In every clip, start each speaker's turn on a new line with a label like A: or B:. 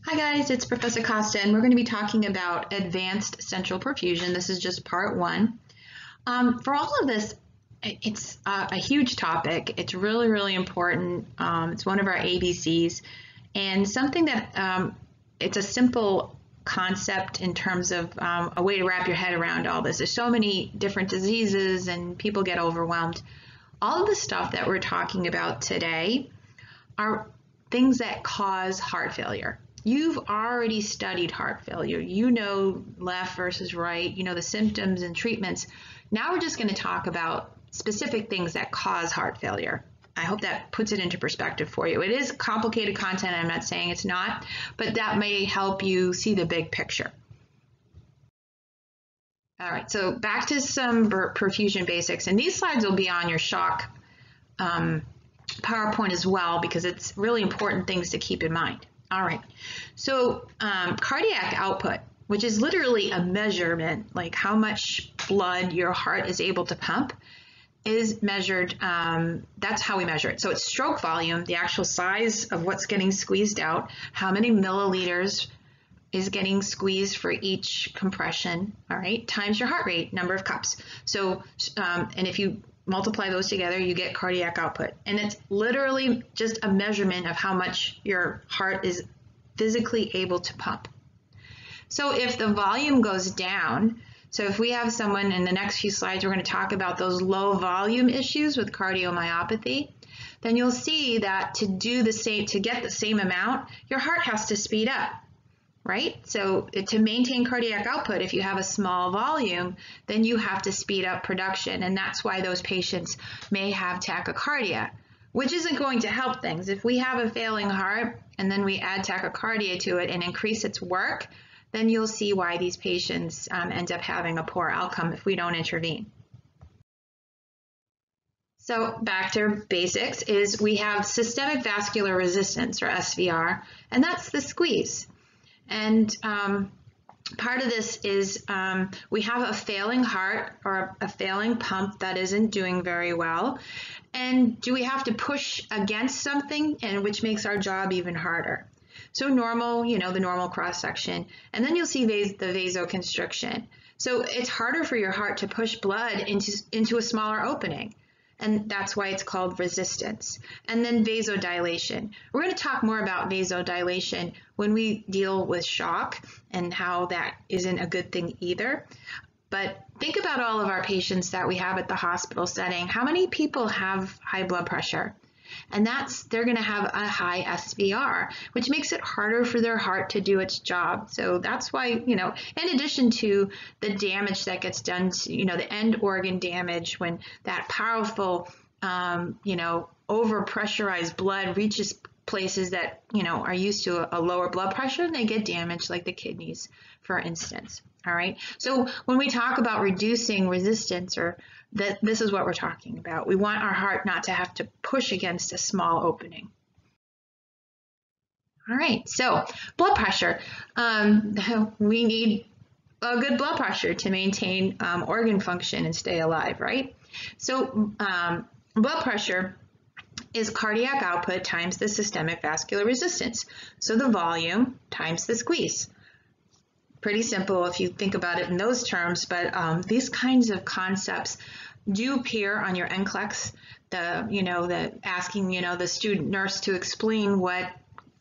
A: Hi guys, it's Professor Costa, and we're going to be talking about advanced central perfusion. This is just part one. For all of this, it's a huge topic. It's really, really important. It's one of our ABCs, and something that it's a simple concept in terms of a way to wrap your head around all this. There's so many different diseases, and people get overwhelmed. All of the stuff that we're talking about today are things that cause heart failure. You've already studied heart failure. You know left versus right. You know the symptoms and treatments. Now we're just going to talk about specific things that cause heart failure. I hope that puts it into perspective for you. It is complicated content. I'm not saying it's not, but that may help you see the big picture. All right, so back to some perfusion basics. And these slides will be on your shock PowerPoint as well, because it's really important things to keep in mind. All right, so cardiac output, which is literally a measurement, like how much blood your heart is able to pump, is measured, that's how we measure it. So it's stroke volume, the actual size of what's getting squeezed out, how many milliliters is getting squeezed for each compression, all right, times your heart rate, number of cups. So, and if you multiply those together, you get cardiac output. And it's literally just a measurement of how much your heart is physically able to pump. So if the volume goes down, so if we have someone in the next few slides, we're going to talk about those low volume issues with cardiomyopathy, then you'll see that to do the same, to get the same amount, your heart has to speed up. Right? So to maintain cardiac output, if you have a small volume, then you have to speed up production. And that's why those patients may have tachycardia, which isn't going to help things. If we have a failing heart and then we add tachycardia to it and increase its work, then you'll see why these patients end up having a poor outcome if we don't intervene. So back to basics is we have systemic vascular resistance, or SVR, and that's the squeeze. And part of this is we have a failing heart or a failing pump that isn't doing very well. And do we have to push against something, and which makes our job even harder? So normal, you know, the normal cross section, and then you'll see the vasoconstriction. So it's harder for your heart to push blood into a smaller opening. And that's why it's called resistance. And then vasodilation. We're going to talk more about vasodilation when we deal with shock and how that isn't a good thing either. But think about all of our patients that we have at the hospital setting. How many people have high blood pressure? And they're going to have a high SVR, which makes it harder for their heart to do its job. So that's why, you know, in addition to the damage that gets done to, you know, the end organ damage, when that powerful, you know, overpressurized blood reaches places that, you know, are used to a lower blood pressure, and they get damaged, like the kidneys, for instance. All right. So when we talk about reducing resistance, or this is what we're talking about. We want our heart not to have to push against a small opening. All right. So blood pressure. We need a good blood pressure to maintain organ function and stay alive, right? So blood pressure is cardiac output times the systemic vascular resistance. So the volume times the squeeze. Pretty simple if you think about it in those terms, but these kinds of concepts do appear on your NCLEX, asking, you know, the student nurse to explain what,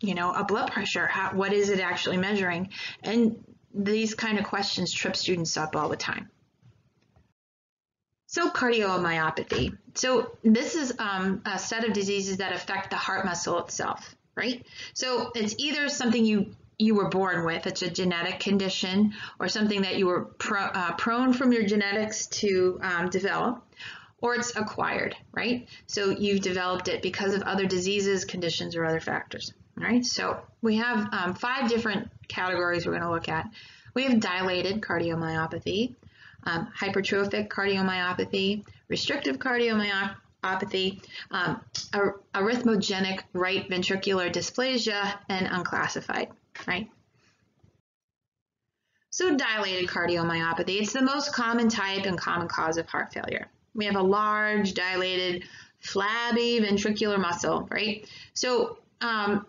A: you know, a blood pressure, what is it actually measuring? And these kind of questions trip students up all the time. So cardiomyopathy. So this is a set of diseases that affect the heart muscle itself, right? So it's either something you were born with, it's a genetic condition, or something that you were prone from your genetics to develop, or it's acquired, right? So you've developed it because of other diseases, conditions, or other factors, all right? So we have 5 different categories we're going to look at. We have dilated cardiomyopathy, hypertrophic cardiomyopathy, restrictive cardiomyopathy, arrhythmogenic right ventricular dysplasia, and unclassified, right? So dilated cardiomyopathy, it's the most common type and common cause of heart failure. We have a large, dilated, flabby ventricular muscle, right? So do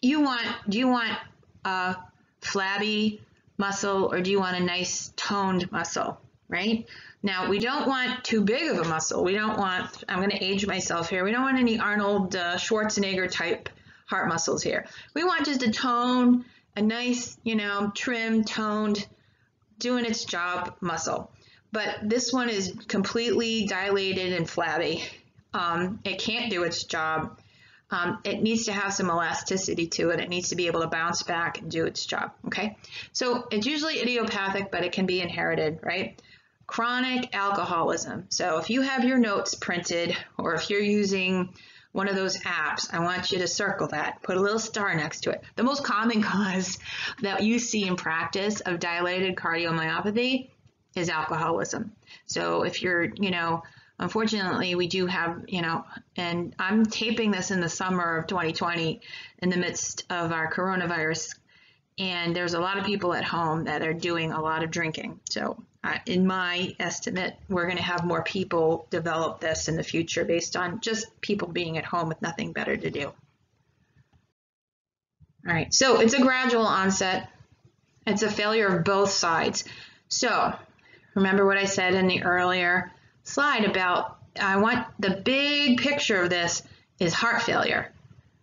A: you want a flabby muscle or do you want a nice toned muscle, right? Now, we don't want too big of a muscle. We don't want, I'm going to age myself here, we don't want any Arnold Schwarzenegger type heart muscles here. We want just a tone, a nice, trim, toned, doing its job muscle. But this one is completely dilated and flabby. It can't do its job. It needs to have some elasticity to it. It needs to be able to bounce back and do its job, okay? So it's usually idiopathic, but it can be inherited, right? Chronic alcoholism. So if you have your notes printed or if you're using one of those apps, I want you to circle that, put a little star next to it. The most common cause that you see in practice of dilated cardiomyopathy is alcoholism. So if you're, unfortunately, we do have, and I'm taping this in the summer of 2020 in the midst of our coronavirus, and there's a lot of people at home that are doing a lot of drinking. So in my estimate, we're going to have more people develop this in the future based on just people being at home with nothing better to do. All right, so it's a gradual onset. It's a failure of both sides. So remember what I said in the earlier slide about, I want the big picture of this is heart failure,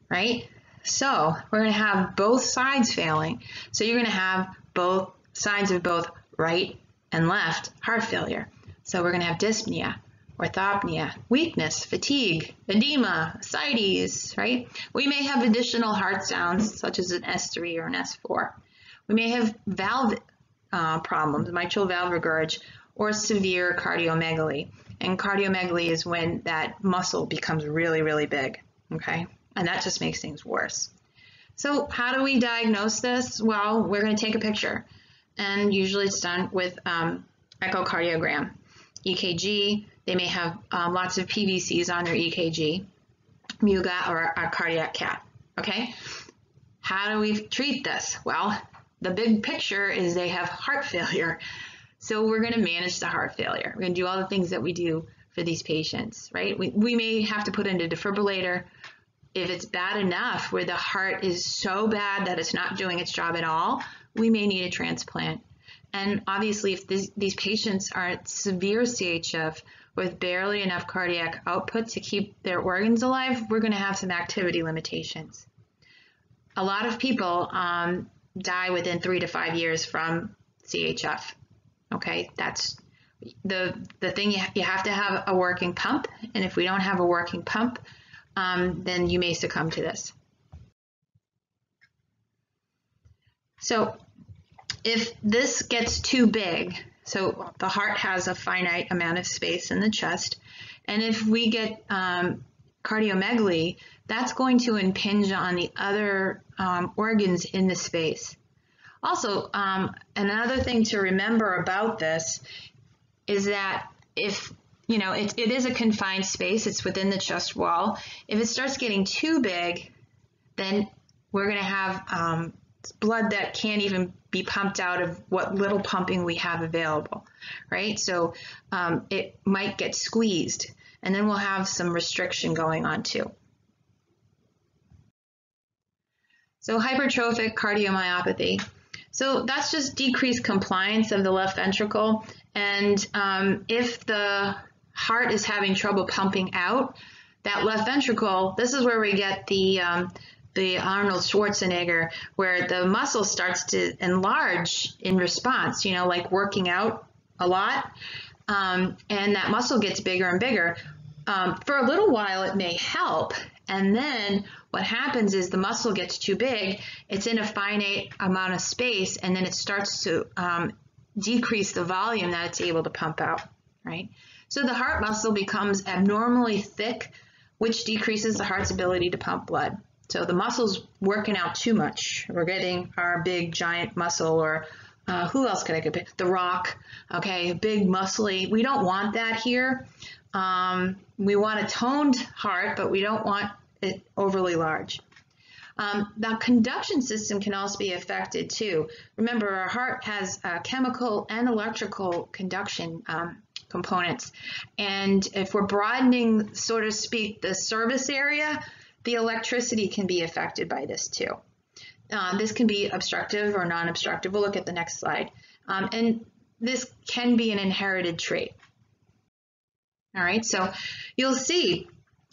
A: right? So we're going to have both sides failing. So you're going to have both sides of both right and left heart failure. So we're going to have dyspnea, orthopnea, weakness, fatigue, edema, ascites, right? We may have additional heart sounds such as an S3 or an S4. We may have valve problems, mitral valve regurg, or severe cardiomegaly. And cardiomegaly is when that muscle becomes really, really big, okay? And that just makes things worse. So how do we diagnose this? Well, we're going to take a picture. And usually it's done with echocardiogram. EKG, they may have lots of PVCs on their EKG, MUGA, or a cardiac cath, okay? How do we treat this? Well, the big picture is they have heart failure. So we're going to manage the heart failure. We're going to do all the things that we do for these patients, right? We may have to put in a defibrillator. If it's bad enough where the heart is so bad that it's not doing its job at all, we may need a transplant. And obviously, if these patients are at severe CHF with barely enough cardiac output to keep their organs alive, we're going to have some activity limitations. A lot of people die within 3 to 5 years from CHF. Okay, that's the thing. You have to have a working pump, and if we don't have a working pump, then you may succumb to this. So if this gets too big, so the heart has a finite amount of space in the chest, and if we get cardiomegaly, that's going to impinge on the other organs in the space. Also, another thing to remember about this is that if, it is a confined space, it's within the chest wall. If it starts getting too big, then we're going to have blood that can't even be pumped out of what little pumping we have available, right? So it might get squeezed, and then we'll have some restriction going on too. So hypertrophic cardiomyopathy. So that's just decreased compliance of the left ventricle. And if the heart is having trouble pumping out, that left ventricle, this is where we get the Arnold Schwarzenegger, where the muscle starts to enlarge in response, like working out a lot. And that muscle gets bigger and bigger. For a little while, it may help. And then what happens is the muscle gets too big, it's in a finite amount of space, and then it starts to decrease the volume that it's able to pump out, right? So the heart muscle becomes abnormally thick, which decreases the heart's ability to pump blood. So the muscle's working out too much. We're getting our big giant muscle, or who else could I pick? The Rock, okay, big muscly. We don't want that here. We want a toned heart, but we don't want it overly large. The conduction system can also be affected too. Remember, our heart has chemical and electrical conduction components. And if we're broadening, so to speak, the service area, the electricity can be affected by this too. This can be obstructive or non-obstructive. We'll look at the next slide. And this can be an inherited trait. All right, so you'll see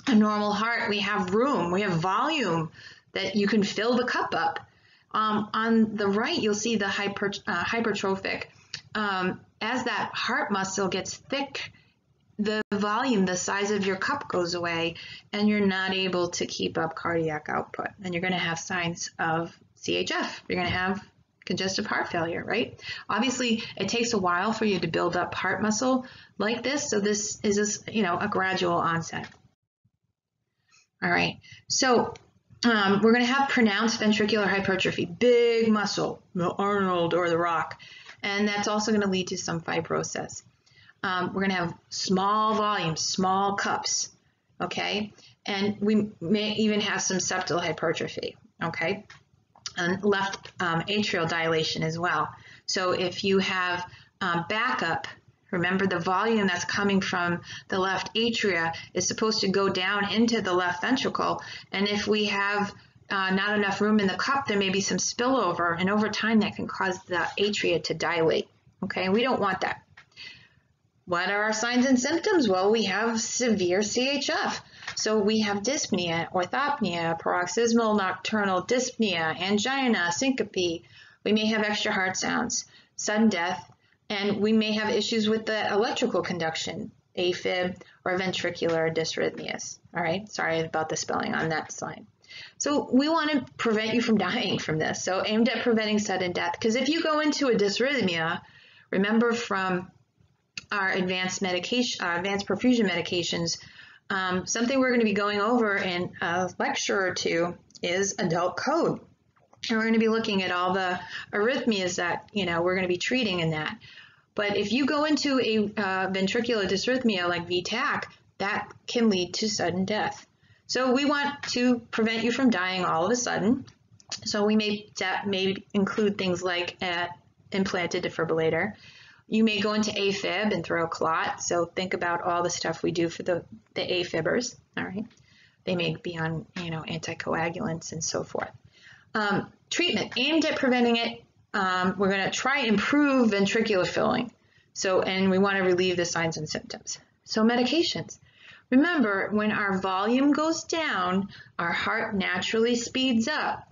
A: a normal heart, we have room, we have volume that you can fill the cup up. On the right, you'll see the hypertrophic. As that heart muscle gets thick, the volume, the size of your cup goes away, and you're not able to keep up cardiac output. And you're going to have signs of CHF. You're going to have congestive heart failure, right? Obviously, it takes a while for you to build up heart muscle like this, so this is a gradual onset. All right, so we're going to have pronounced ventricular hypertrophy, big muscle, the Arnold or the Rock, and that's also going to lead to some fibrosis. We're going to have small volumes, small cups, okay? And we may even have some septal hypertrophy, okay? And left atrial dilation as well. So if you have backup, remember the volume that's coming from the left atria is supposed to go down into the left ventricle. And if we have not enough room in the cup, there may be some spillover, and over time that can cause the atria to dilate, okay? We don't want that. What are our signs and symptoms? Well, we have severe CHF. So we have dyspnea, orthopnea, paroxysmal nocturnal dyspnea, angina, syncope. We may have extra heart sounds, sudden death, and we may have issues with the electrical conduction, AFib, or ventricular dysrhythmias. All right, sorry about the spelling on that slide. So we want to prevent you from dying from this. So aimed at preventing sudden death, because if you go into a dysrhythmia, remember from our advanced medication, advanced perfusion medications, something we're going to be going over in a lecture or two is adult code. And we're going to be looking at all the arrhythmias that, we're going to be treating in that. But if you go into a ventricular dysrhythmia like VTAC, that can lead to sudden death. So we want to prevent you from dying all of a sudden. So we may include things like an implanted defibrillator. You may go into AFib and throw a clot. So think about all the stuff we do for the AFibers. All right, they may be on anticoagulants and so forth. Treatment aimed at preventing it. We're going to try and improve ventricular filling. And we want to relieve the signs and symptoms. So medications. Remember, when our volume goes down, our heart naturally speeds up.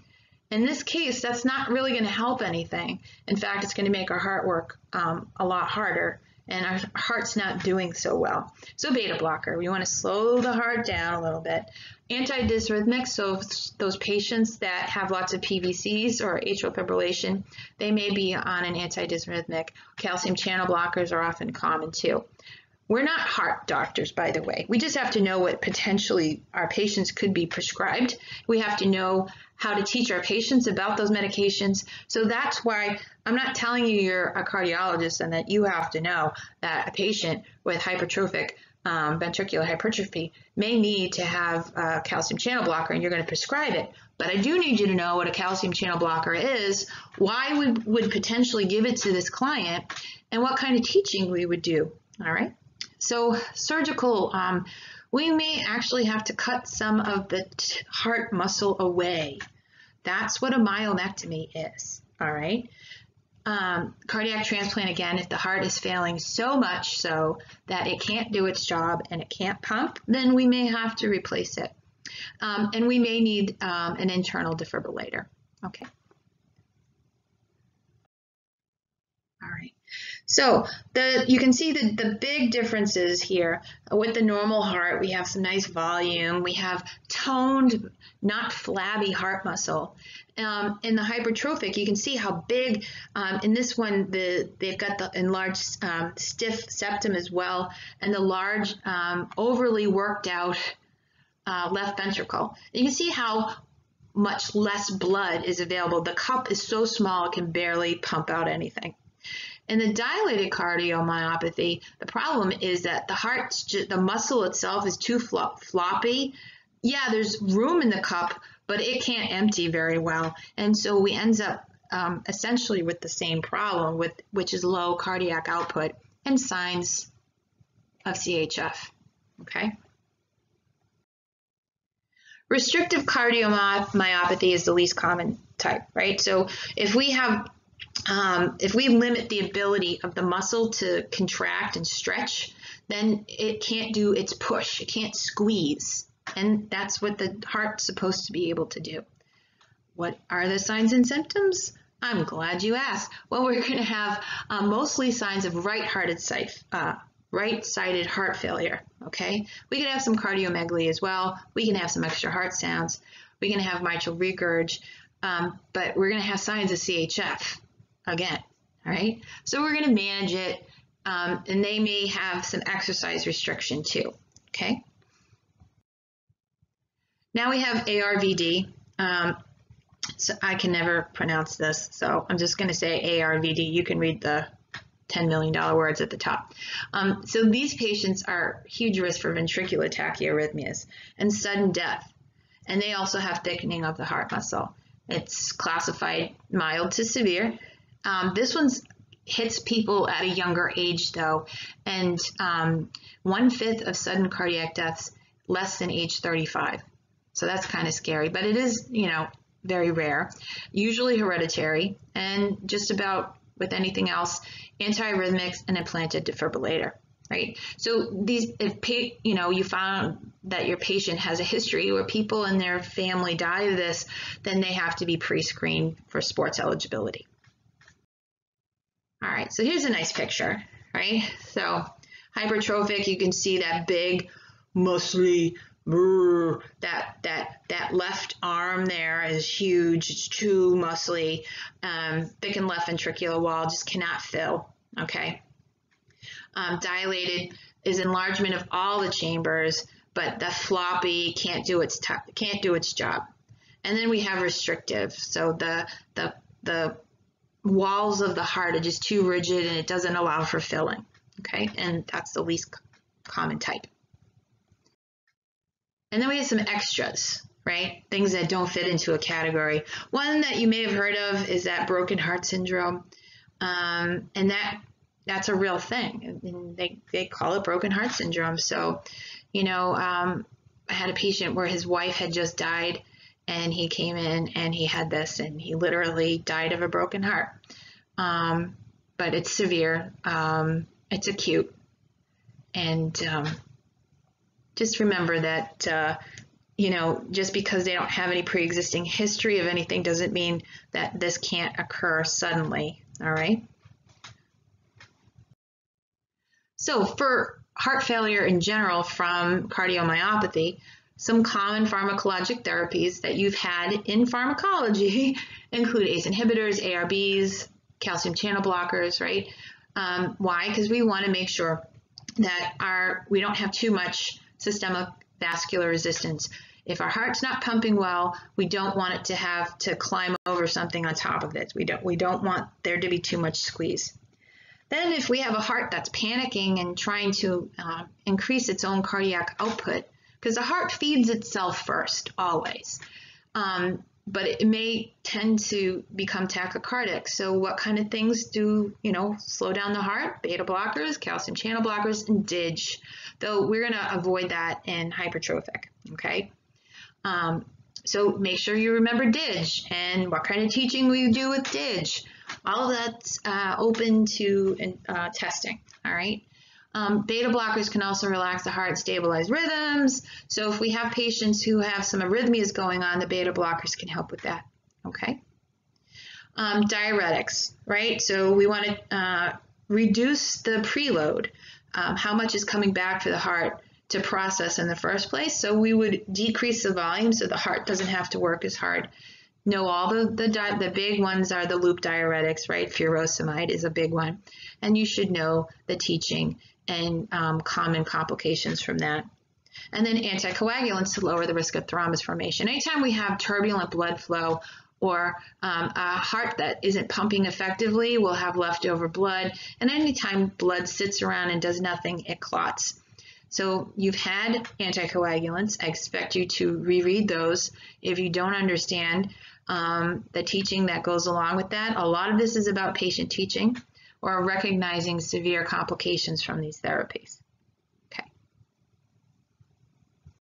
A: In this case, that's not really going to help anything. In fact, it's going to make our heart work a lot harder, and our heart's not doing so well. So beta blocker, we want to slow the heart down a little bit. Antidysrhythmics, so those patients that have lots of PVCs or atrial fibrillation, they may be on an antidysrhythmic. Calcium channel blockers are often common too. We're not heart doctors, by the way. We just have to know what potentially our patients could be prescribed. We have to know how to teach our patients about those medications. So that's why I'm not telling you you're a cardiologist and that you have to know that a patient with hypertrophic ventricular hypertrophy may need to have a calcium channel blocker and you're going to prescribe it. But I do need you to know what a calcium channel blocker is, why we would potentially give it to this client, and what kind of teaching we would do. All right. So surgical, we may actually have to cut some of the heart muscle away. That's what a myomectomy is, all right? Cardiac transplant, again, if the heart is failing so much so that it can't do its job and it can't pump, then we may have to replace it. And we may need an internal defibrillator, okay? All right. So you can see the big differences here. With the normal heart, we have some nice volume. We have toned, not flabby heart muscle. In the hypertrophic, you can see how big, in this one, they've got the enlarged stiff septum as well, and the large, overly worked out left ventricle. You can see how much less blood is available. The cup is so small, it can barely pump out anything. In the dilated cardiomyopathy, the problem is that the muscle itself is too floppy. Yeah, there's room in the cup, but it can't empty very well. And so we end up essentially with the same problem, which is low cardiac output and signs of CHF, okay? Restrictive cardiomyopathy is the least common type, right? So if we limit the ability of the muscle to contract and stretch, then it can't do its push, it can't squeeze. And that's what the heart's supposed to be able to do. What are the signs and symptoms? I'm glad you asked. Well, we're going to have mostly signs of right-sided heart failure, okay? We can have some cardiomegaly as well. We can have some extra heart sounds. We can have mitral regurg, but we're going to have signs of CHF again, all right? So we're going to manage it, and they may have some exercise restriction too, okay? Now we have ARVD. So I can never pronounce this, so I'm just going to say ARVD. You can read the $10 million words at the top. So these patients are huge risk for ventricular tachyarrhythmias and sudden death, and they also have thickening of the heart muscle. It's classified mild to severe. This one hits people at a younger age though, and 1/5 of sudden cardiac deaths less than age 35. So that's kind of scary, but it is, very rare, usually hereditary, and just about with anything else, antiarrhythmics and implanted defibrillator, right? So if you found that your patient has a history where people in their family die of this, then they have to be pre-screened for sports eligibility. All right, so here's a nice picture, right? So hypertrophic, you can see that big, muscly, that left arm there is huge. It's too muscly. Thickened left ventricular wall just cannot fill. Okay. Dilated is enlargement of all the chambers, but the floppy can't do its job. And then we have restrictive. So the walls of the heart are just too rigid and it doesn't allow for filling. Okay, and that's the least common type. And then we have some extras, right? Things that don't fit into a category. One that you may have heard of is that broken heart syndrome. And that's a real thing. And they call it broken heart syndrome. So, I had a patient where his wife had just died and he came in and he had this and he literally died of a broken heart. But it's severe. It's acute. And just remember that, just because they don't have any pre-existing history of anything doesn't mean that this can't occur suddenly, all right? So for heart failure in general from cardiomyopathy, some common pharmacologic therapies that you've had in pharmacology include ACE inhibitors, ARBs, calcium channel blockers, right? Why? Because we want to make sure that we don't have too much systemic vascular resistance. If our heart's not pumping well, we don't want it to have to climb over something on top of it. We don't want there to be too much squeeze. Then if we have a heart that's panicking and trying to increase its own cardiac output, because the heart feeds itself first, always, but it may tend to become tachycardic. So what kind of things do, slow down the heart? Beta blockers, calcium channel blockers, and DIG, though we're going to avoid that in hypertrophic, okay? So make sure you remember DIG and what kind of teaching we do with DIG. All of that's open to testing, all right? Beta blockers can also relax the heart and stabilize rhythms. So if we have patients who have some arrhythmias going on, the beta blockers can help with that, okay? Diuretics, right? So we want to reduce the preload, how much is coming back for the heart to process in the first place. So we would decrease the volume so the heart doesn't have to work as hard. All the big ones are the loop diuretics, right? Furosemide is a big one. And you should know the teaching and common complications from that. And then anticoagulants to lower the risk of thrombus formation. Anytime we have turbulent blood flow or a heart that isn't pumping effectively, we'll have leftover blood. And anytime blood sits around and does nothing, it clots. So you've had anticoagulants. I expect you to reread those. If you don't understand the teaching that goes along with that, a lot of this is about patient teaching or recognizing severe complications from these therapies.